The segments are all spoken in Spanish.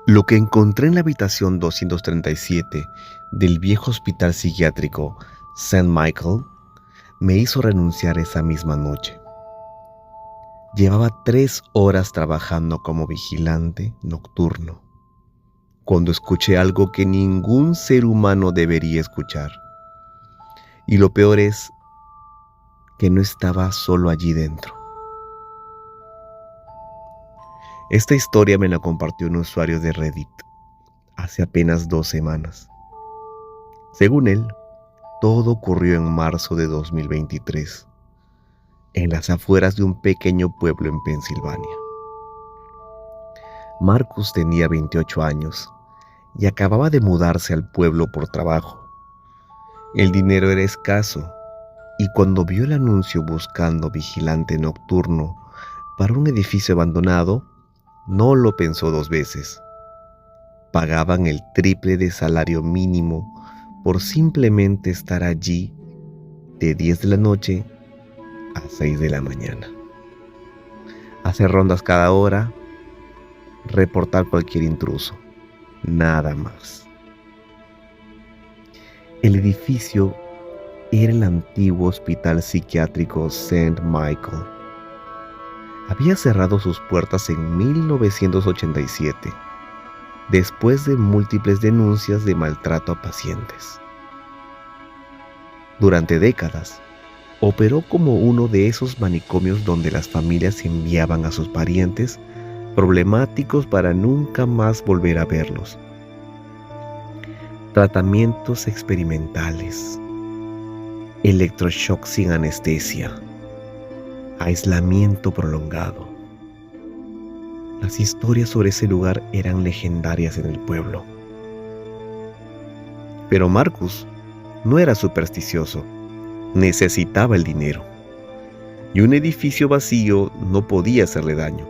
Lo que encontré en la habitación 237 del viejo hospital psiquiátrico St. Michael me hizo renunciar esa misma noche. Llevaba 3 horas trabajando como vigilante nocturno, cuando escuché algo que ningún ser humano debería escuchar. Y lo peor es que no estaba solo allí dentro. Esta historia me la compartió un usuario de Reddit hace apenas 2 semanas. Según él, todo ocurrió en marzo de 2023, en las afueras de un pequeño pueblo en Pensilvania. Marcus tenía 28 años y acababa de mudarse al pueblo por trabajo. El dinero era escaso y cuando vio el anuncio buscando vigilante nocturno para un edificio abandonado, no lo pensó 2 veces. Pagaban el triple de salario mínimo por simplemente estar allí de 10 de la noche a 6 de la mañana. Hacer rondas cada hora, reportar cualquier intruso, nada más. El edificio era el antiguo hospital psiquiátrico St. Michael. Había cerrado sus puertas en 1987, después de múltiples denuncias de maltrato a pacientes. Durante décadas, operó como uno de esos manicomios donde las familias enviaban a sus parientes problemáticos para nunca más volver a verlos. Tratamientos experimentales, electroshock sin anestesia, aislamiento prolongado. Las historias sobre ese lugar eran legendarias en el pueblo. Pero Marcus no era supersticioso, necesitaba el dinero. Y un edificio vacío no podía hacerle daño,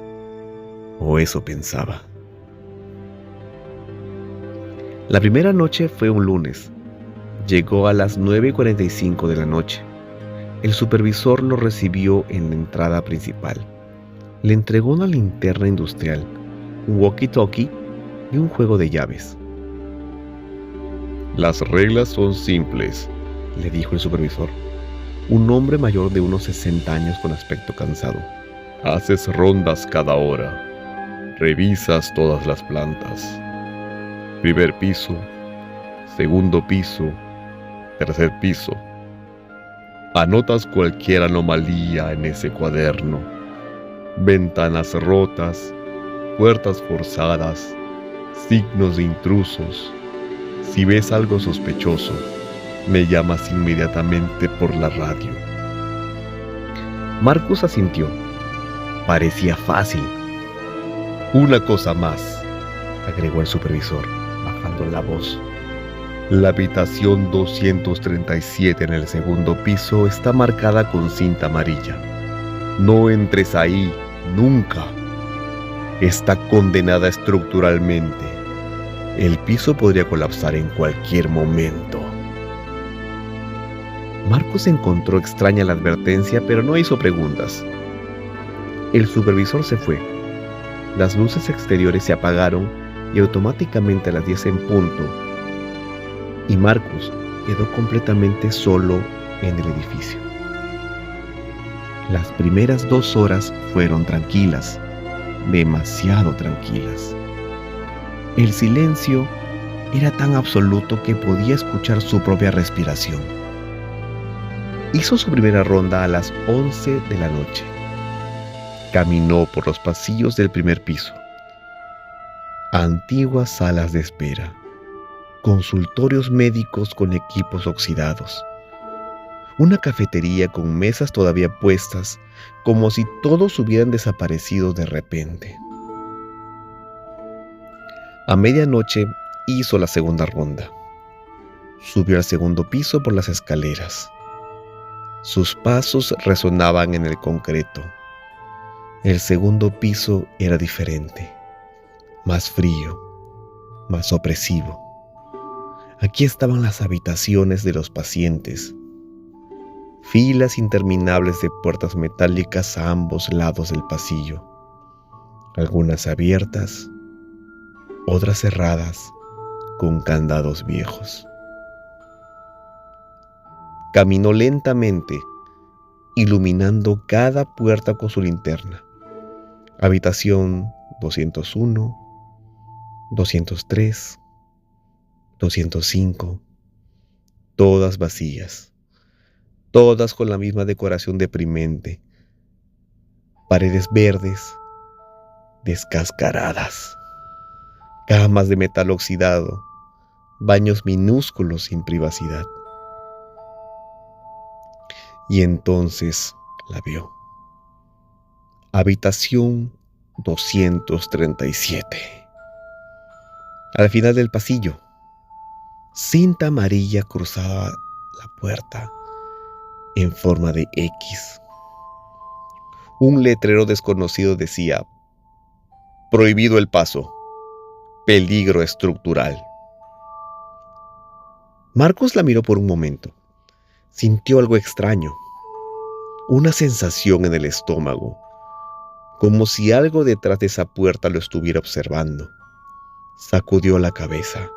o eso pensaba. La primera noche fue un lunes. Llegó a las 9:45 de la noche. El supervisor lo recibió en la entrada principal. Le entregó una linterna industrial, un walkie-talkie y un juego de llaves. Las reglas son simples, le dijo el supervisor, un hombre mayor de unos 60 años con aspecto cansado. Haces rondas cada hora. Revisas todas las plantas. Primer piso, segundo piso, tercer piso. Anotas cualquier anomalía en ese cuaderno. Ventanas rotas, puertas forzadas, signos de intrusos. Si ves algo sospechoso, me llamas inmediatamente por la radio. Marcus asintió. Parecía fácil. Una cosa más, agregó el supervisor, bajando la voz. La habitación 237 en el segundo piso está marcada con cinta amarilla. No entres ahí, nunca. Está condenada estructuralmente. El piso podría colapsar en cualquier momento. Marcus encontró extraña la advertencia, pero no hizo preguntas. El supervisor se fue. Las luces exteriores se apagaron y automáticamente a las 10 en punto, y Marcus quedó completamente solo en el edificio. Las primeras 2 horas fueron tranquilas, demasiado tranquilas. El silencio era tan absoluto que podía escuchar su propia respiración. Hizo su primera ronda a las 11 de la noche. Caminó por los pasillos del primer piso. Antiguas salas de espera, consultorios médicos con equipos oxidados, una cafetería con mesas todavía puestas, como si todos hubieran desaparecido de repente. A medianoche hizo la segunda ronda. Subió al segundo piso por las escaleras. Sus pasos resonaban en el concreto. El segundo piso era diferente, más frío, más opresivo. Aquí estaban las habitaciones de los pacientes, filas interminables de puertas metálicas a ambos lados del pasillo, algunas abiertas, otras cerradas con candados viejos. Caminó lentamente, iluminando cada puerta con su linterna. Habitación 201, 203, 205, todas vacías, todas con la misma decoración deprimente. Paredes verdes, descascaradas, camas de metal oxidado, baños minúsculos sin privacidad. Y entonces la vio. Habitación 237. Al final del pasillo, cinta amarilla cruzaba la puerta en forma de X. Un letrero desconocido decía: prohibido el paso, peligro estructural. Marcus la miró por un momento. Sintió algo extraño, una sensación en el estómago, como si algo detrás de esa puerta lo estuviera observando. Sacudió la cabeza.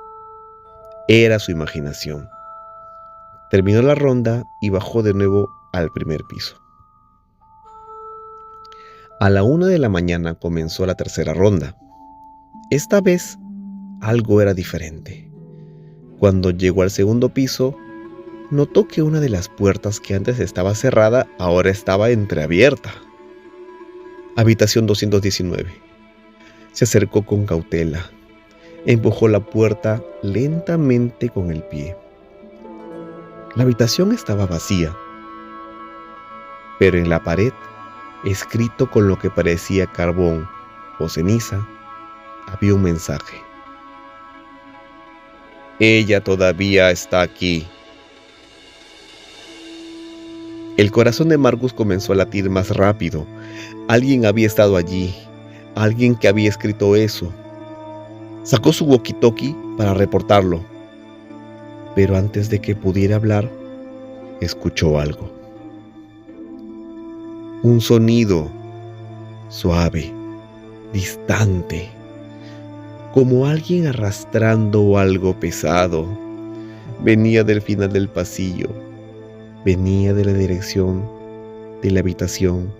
Era su imaginación. Terminó la ronda y bajó de nuevo al primer piso. A la 1 de la mañana comenzó la tercera ronda. Esta vez algo era diferente. Cuando llegó al segundo piso, notó que una de las puertas que antes estaba cerrada ahora estaba entreabierta. Habitación 219. Se acercó con cautela. Empujó la puerta lentamente con el pie. La habitación estaba vacía, pero en la pared, escrito con lo que parecía carbón o ceniza, había un mensaje. Ella todavía está aquí. El corazón de Marcus comenzó a latir más rápido. Alguien había estado allí, alguien que había escrito eso. Sacó su walkie-talkie para reportarlo, pero antes de que pudiera hablar, escuchó algo. Un sonido suave, distante, como alguien arrastrando algo pesado. Venía del final del pasillo, venía de la dirección de la habitación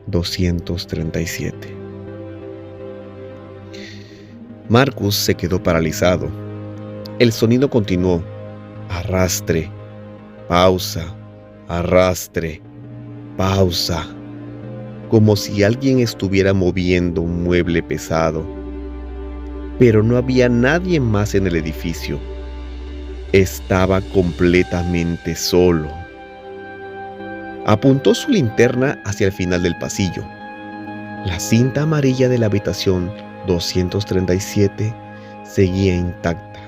237. Marcus se quedó paralizado. El sonido continuó. Arrastre, pausa, arrastre, pausa, como si alguien estuviera moviendo un mueble pesado. Pero no había nadie más en el edificio. Estaba completamente solo. Apuntó su linterna hacia el final del pasillo. La cinta amarilla de la habitación 237 seguía intacta.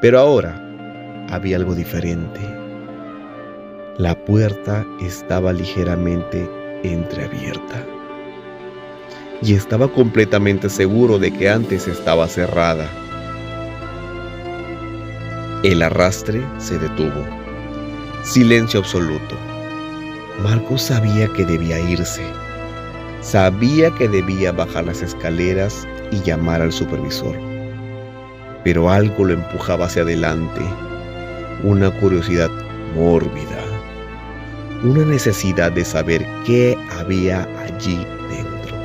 Pero ahora había algo diferente. La puerta estaba ligeramente entreabierta. Y estaba completamente seguro de que antes estaba cerrada. El arrastre se detuvo. Silencio absoluto. Marcus sabía que debía irse. Sabía que debía bajar las escaleras y llamar al supervisor. Pero algo lo empujaba hacia adelante. Una curiosidad mórbida. Una necesidad de saber qué había allí dentro.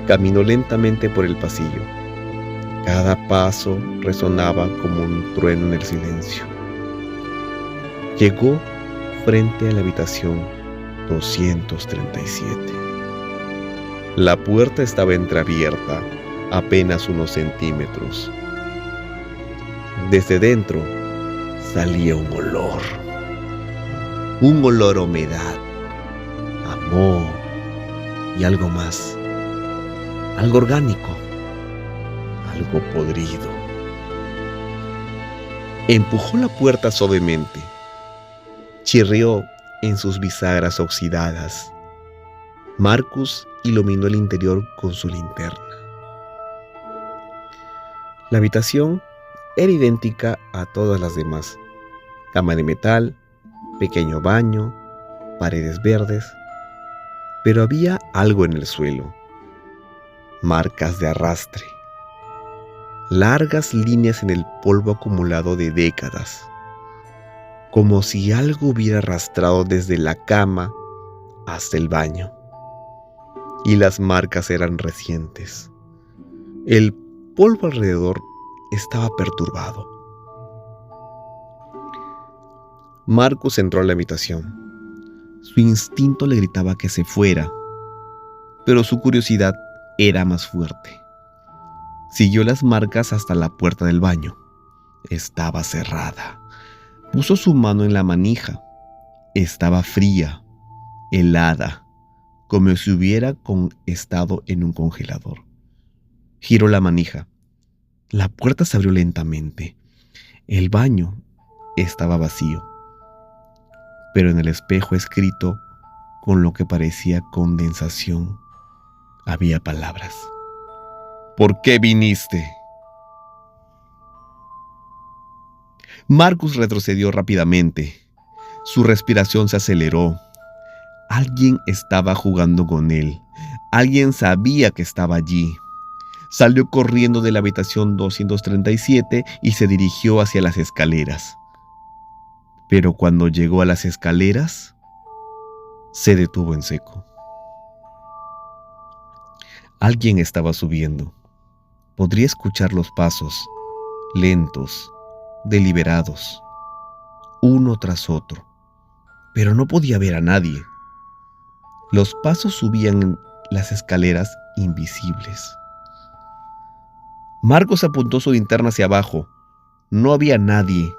Caminó lentamente por el pasillo. Cada paso resonaba como un trueno en el silencio. Llegó frente a la habitación 237. La puerta estaba entreabierta, apenas unos centímetros. Desde dentro salía un olor a humedad, a moho y algo más, algo orgánico, algo podrido. Empujó la puerta suavemente. Chirrió en sus bisagras oxidadas. Marcus iluminó el interior con su linterna. La habitación era idéntica a todas las demás. Cama de metal, pequeño baño, paredes verdes, pero había algo en el suelo. marcas de arrastre, largas líneas en el polvo acumulado de décadas, como si algo hubiera arrastrado desde la cama hasta el baño. Y las marcas eran recientes. El polvo alrededor estaba perturbado. Marcus entró a la habitación. Su instinto le gritaba que se fuera, pero su curiosidad era más fuerte. Siguió las marcas hasta la puerta del baño. Estaba cerrada. Puso su mano en la manija. Estaba fría, helada, como si hubiera estado en un congelador. Giró la manija. La puerta se abrió lentamente. El baño estaba vacío, pero en el espejo escrito con lo que parecía condensación había palabras. ¿Por qué viniste? Marcus retrocedió rápidamente. Su respiración se aceleró. Alguien estaba jugando con él. Alguien sabía que estaba allí. Salió corriendo de la habitación 237 y se dirigió hacia las escaleras. Pero cuando llegó a las escaleras, se detuvo en seco. Alguien estaba subiendo. Podría escuchar los pasos, lentos, deliberados, uno tras otro, pero no podía ver a nadie. Los pasos subían las escaleras invisibles. Marcus apuntó su linterna hacia abajo. No había nadie,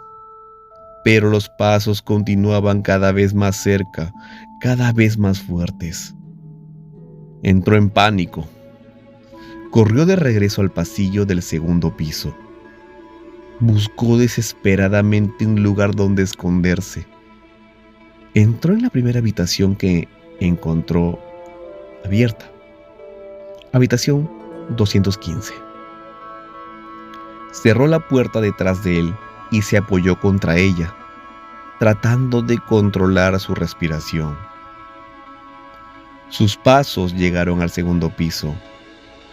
pero los pasos continuaban cada vez más cerca, cada vez más fuertes. Entró en pánico. Corrió de regreso al pasillo del segundo piso. Buscó desesperadamente un lugar donde esconderse. Entró en la primera habitación que encontró abierta. Habitación 215. Cerró la puerta detrás de él y se apoyó contra ella, tratando de controlar su respiración. Sus pasos llegaron al segundo piso.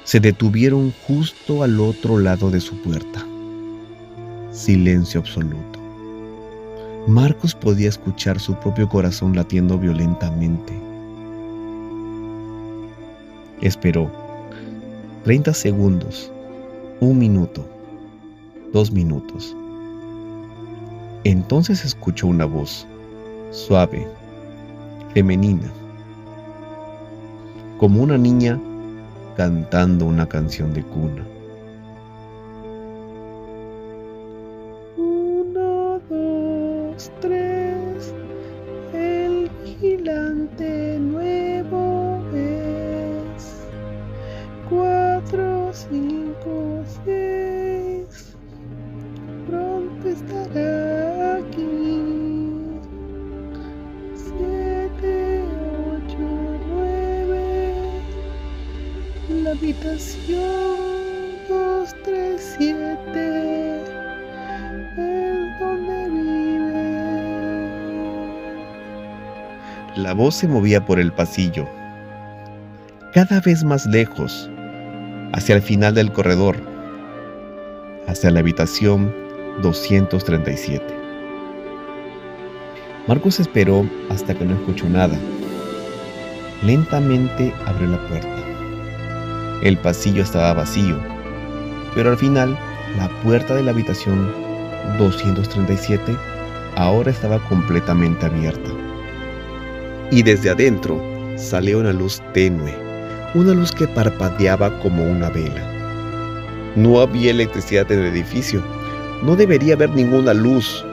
Se detuvieron justo al otro lado de su puerta. Silencio absoluto. Marcus podía escuchar su propio corazón latiendo violentamente. Esperó 30 segundos, 1 minuto, 2 minutos. Entonces escuchó una voz, suave, femenina, como una niña cantando una canción de cuna. 1, 2, 3, el vigilante nuevo es. 4, 5, 6, pronto estará aquí. 7, 8, 9, la habitación 237 es donde vive. La voz se movía por el pasillo, cada vez más lejos, hacia el final del corredor, hacia la habitación 237. Marcus esperó hasta que no escuchó nada. Lentamente abrió la puerta. El pasillo estaba vacío, pero al final la puerta de la habitación 237 ahora estaba completamente abierta. Y desde adentro salía una luz tenue, una luz que parpadeaba como una vela. No había electricidad en el edificio. No debería haber ninguna luz.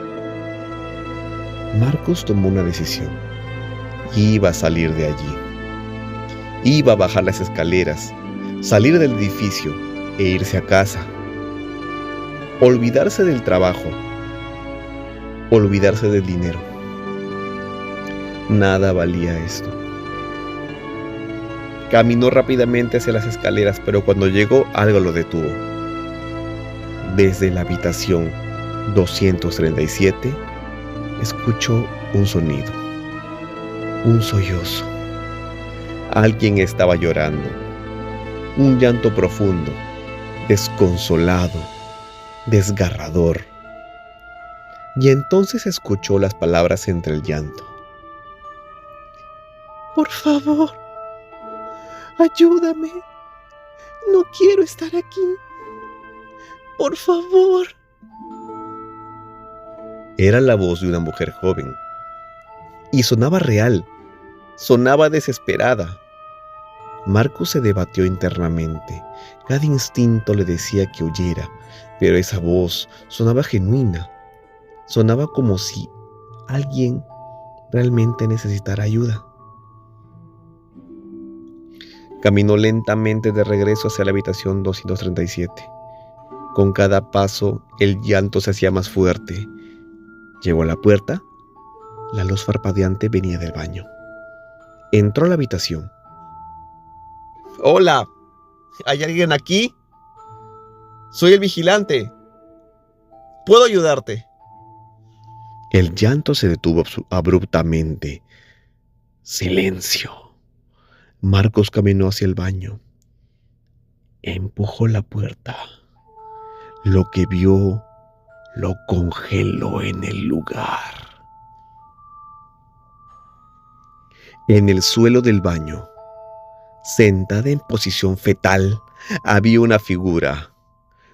Marcus tomó una decisión. Iba a salir de allí. Iba a bajar las escaleras, salir del edificio e irse a casa. Olvidarse del trabajo. Olvidarse del dinero. Nada valía esto. Caminó rápidamente hacia las escaleras, pero cuando llegó, algo lo detuvo. Desde la habitación 237, escuchó un sonido, un sollozo. Alguien estaba llorando. Un llanto profundo, desconsolado, desgarrador. Y entonces escuchó las palabras entre el llanto. Por favor, ayúdame. No quiero estar aquí. Por favor. Era la voz de una mujer joven. Y sonaba real. Sonaba desesperada. Marcus se debatió internamente. Cada instinto le decía que huyera, pero esa voz sonaba genuina. Sonaba como si alguien realmente necesitara ayuda. Caminó lentamente de regreso hacia la habitación 237. Con cada paso, el llanto se hacía más fuerte. Llegó a la puerta. La luz parpadeante venía del baño. Entró a la habitación. «Hola, ¿hay alguien aquí? Soy el vigilante. ¿Puedo ayudarte?» El llanto se detuvo abruptamente. Silencio. Marcos caminó hacia el baño. Empujó la puerta. Lo que vio lo congeló en el lugar. En el suelo del baño, sentada en posición fetal, había una figura,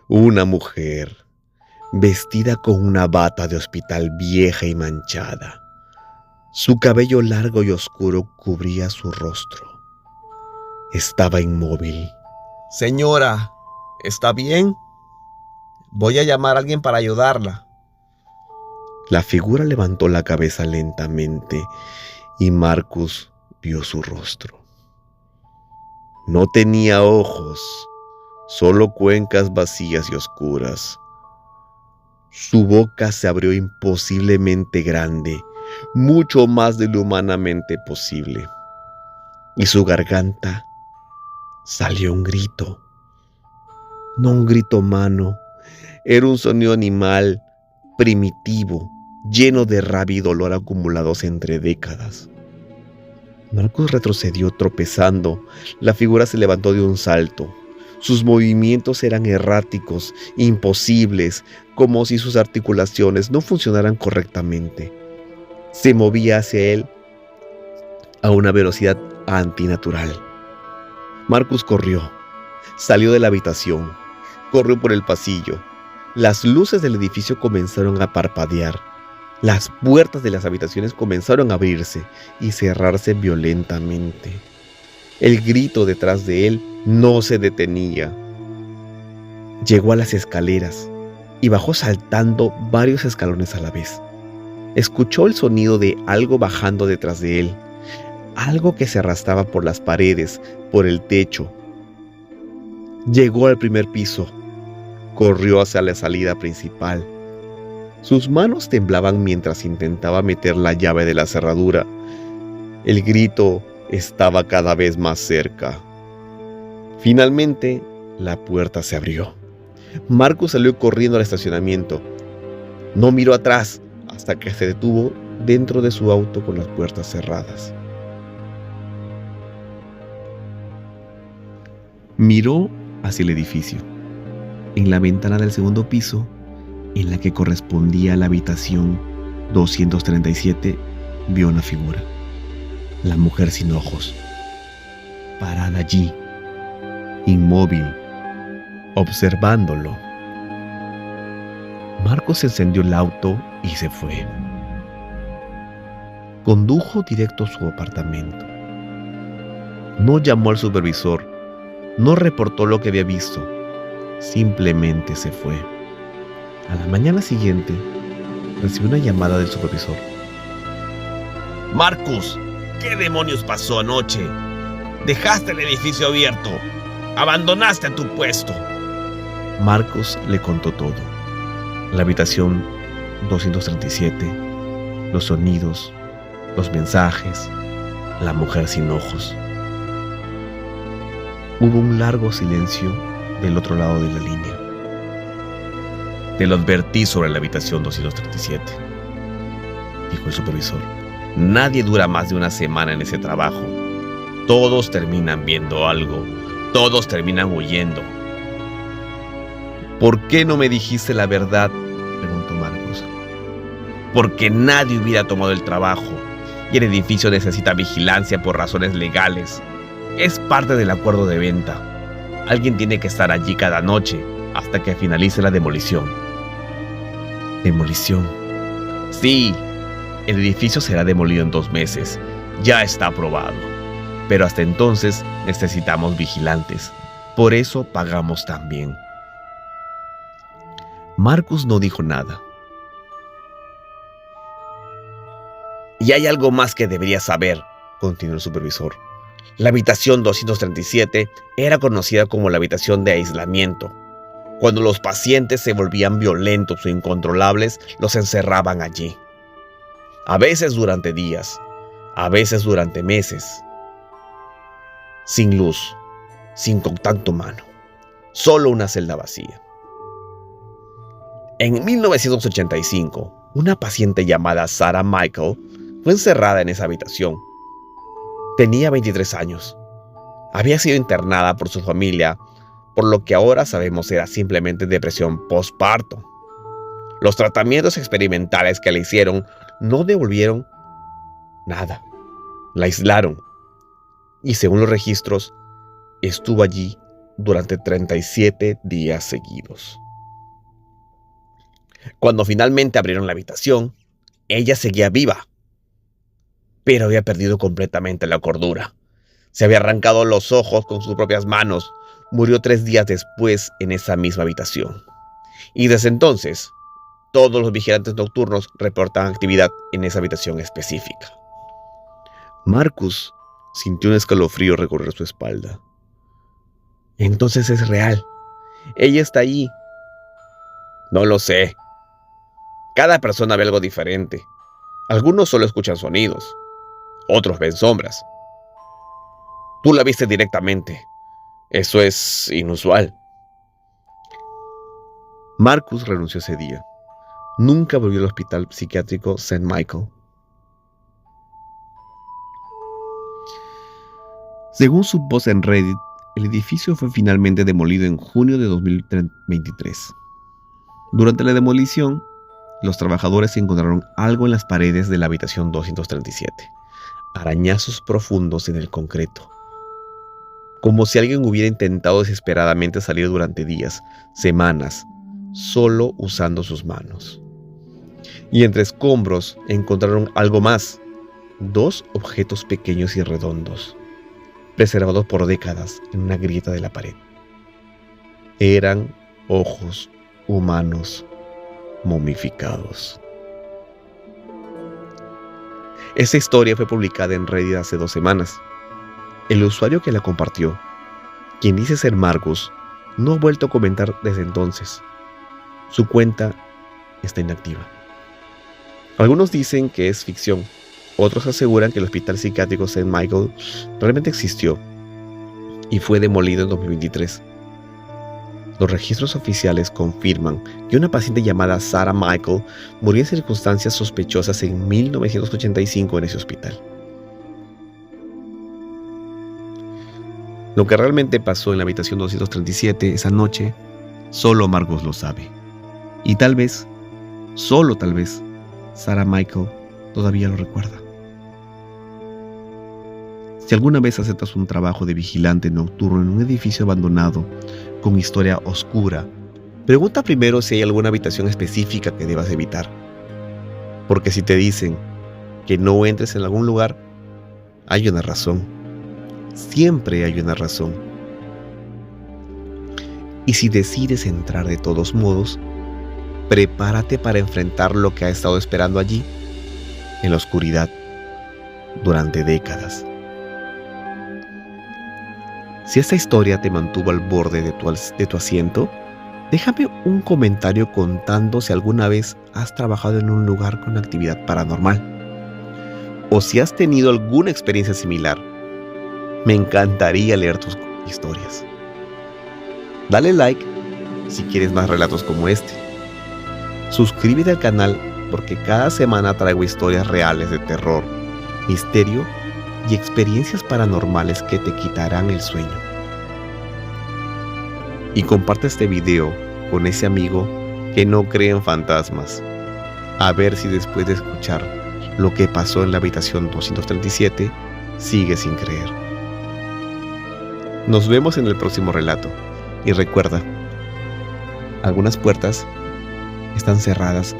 una mujer, vestida con una bata de hospital vieja y manchada. Su cabello largo y oscuro cubría su rostro. Estaba inmóvil. «Señora, ¿está bien? Voy a llamar a alguien para ayudarla». La figura levantó la cabeza lentamente y Marcus vio su rostro. No tenía ojos, solo cuencas vacías y oscuras. Su boca se abrió imposiblemente grande, mucho más de lo humanamente posible. Y su garganta salió un grito. No un grito humano, era un sonido animal, primitivo, lleno de rabia y dolor acumulados entre décadas. Marcus retrocedió tropezando. La figura se levantó de un salto. Sus movimientos eran erráticos, imposibles, como si sus articulaciones no funcionaran correctamente. Se movía hacia él a una velocidad antinatural. Marcus corrió, salió de la habitación, corrió por el pasillo. Las luces del edificio comenzaron a parpadear. Las puertas de las habitaciones comenzaron a abrirse y cerrarse violentamente. El grito detrás de él no se detenía. Llegó a las escaleras y bajó saltando varios escalones a la vez. Escuchó el sonido de algo bajando detrás de él, algo que se arrastraba por las paredes, por el techo. Llegó al primer piso, corrió hacia la salida principal. Sus manos temblaban mientras intentaba meter la llave de la cerradura. El grito estaba cada vez más cerca. Finalmente, la puerta se abrió. Marcus salió corriendo al estacionamiento. No miró atrás hasta que se detuvo dentro de su auto con las puertas cerradas. Miró hacia el edificio. En la ventana del segundo piso, en la que correspondía a la habitación 237, vio una figura. La mujer sin ojos, parada allí, inmóvil, observándolo. Marcos encendió el auto y se fue. Condujo directo a su apartamento. No llamó al supervisor, no reportó lo que había visto, simplemente se fue. A la mañana siguiente, recibió una llamada del supervisor. «Marcus, ¿qué demonios pasó anoche? Dejaste el edificio abierto. Abandonaste tu puesto». Marcus le contó todo. La habitación 237, los sonidos, los mensajes, la mujer sin ojos. Hubo un largo silencio del otro lado de la línea. «Te lo advertí sobre la habitación 237», dijo el supervisor. «Nadie dura más de una semana en ese trabajo. Todos terminan viendo algo, Todos terminan huyendo. ¿Por qué no me dijiste la verdad?, preguntó Marcus. Porque nadie hubiera tomado el trabajo y el edificio necesita vigilancia por razones legales. Es parte del acuerdo de venta. Alguien tiene que estar allí cada noche hasta que finalice la demolición. ¿Demolición? Sí, el edificio será demolido en 2 meses. Ya está aprobado. Pero hasta entonces necesitamos vigilantes. Por eso pagamos tan bien. Marcus no dijo nada. Y hay algo más que deberías saber, continuó el supervisor. La habitación 237 era conocida como la habitación de aislamiento. Cuando los pacientes se volvían violentos o incontrolables, los encerraban allí. A veces durante días, a veces durante meses. Sin luz, sin contacto humano, solo una celda vacía. En 1985, una paciente llamada Sarah Michael fue encerrada en esa habitación. Tenía 23 años. Había sido internada por su familia, por lo que ahora sabemos era simplemente depresión postparto. Los tratamientos experimentales que le hicieron no devolvieron nada. La aislaron. Y según los registros, estuvo allí durante 37 días seguidos. Cuando finalmente abrieron la habitación, ella seguía viva, pero había perdido completamente la cordura. Se había arrancado los ojos con sus propias manos. Murió 3 días después en esa misma habitación. Y desde entonces, todos los vigilantes nocturnos reportaban actividad en esa habitación específica. Marcus sintió un escalofrío recorrer su espalda. Entonces es real. Ella está allí. No lo sé. Cada persona ve algo diferente. Algunos solo escuchan sonidos. Otros ven sombras. Tú la viste directamente. Eso es inusual. Marcus renunció ese día. Nunca volvió al hospital psiquiátrico St. Michael. Según su post en Reddit, el edificio fue finalmente demolido en junio de 2023. Durante la demolición, los trabajadores encontraron algo en las paredes de la habitación 237. Arañazos profundos en el concreto. Como si alguien hubiera intentado desesperadamente salir durante días, semanas, solo usando sus manos. Y entre escombros encontraron algo más. 2 objetos pequeños y redondos, preservados por décadas en una grieta de la pared. Eran ojos humanos momificados. Esta historia fue publicada en Reddit hace 2 semanas. El usuario que la compartió, quien dice ser Marcus, no ha vuelto a comentar desde entonces. Su cuenta está inactiva. Algunos dicen que es ficción. Otros aseguran que el hospital psiquiátrico St. Michael realmente existió y fue demolido en 2023. Los registros oficiales confirman que una paciente llamada Sarah Michael murió en circunstancias sospechosas en 1985 en ese hospital. Lo que realmente pasó en la habitación 237 esa noche, solo Marcus lo sabe. Y tal vez, solo tal vez, Sarah Michael todavía lo recuerda. Si alguna vez aceptas un trabajo de vigilante nocturno en un edificio abandonado con historia oscura, pregunta primero si hay alguna habitación específica que debas evitar. Porque si te dicen que no entres en algún lugar, hay una razón. Siempre hay una razón. Y si decides entrar de todos modos, prepárate para enfrentar lo que ha estado esperando allí, en la oscuridad, durante décadas. Si esta historia te mantuvo al borde de tu asiento, déjame un comentario contando si alguna vez has trabajado en un lugar con actividad paranormal. O si has tenido alguna experiencia similar. Me encantaría leer tus historias. Dale like si quieres más relatos como este. Suscríbete al canal porque cada semana traigo historias reales de terror, misterio y experiencias paranormales que te quitarán el sueño. y comparte este video con ese amigo que no cree en fantasmas. A ver si después de escuchar lo que pasó en la habitación 237, sigue sin creer. Nos vemos en el próximo relato. Y recuerda, algunas puertas están cerradas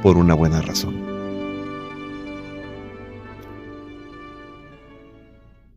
por una buena razón.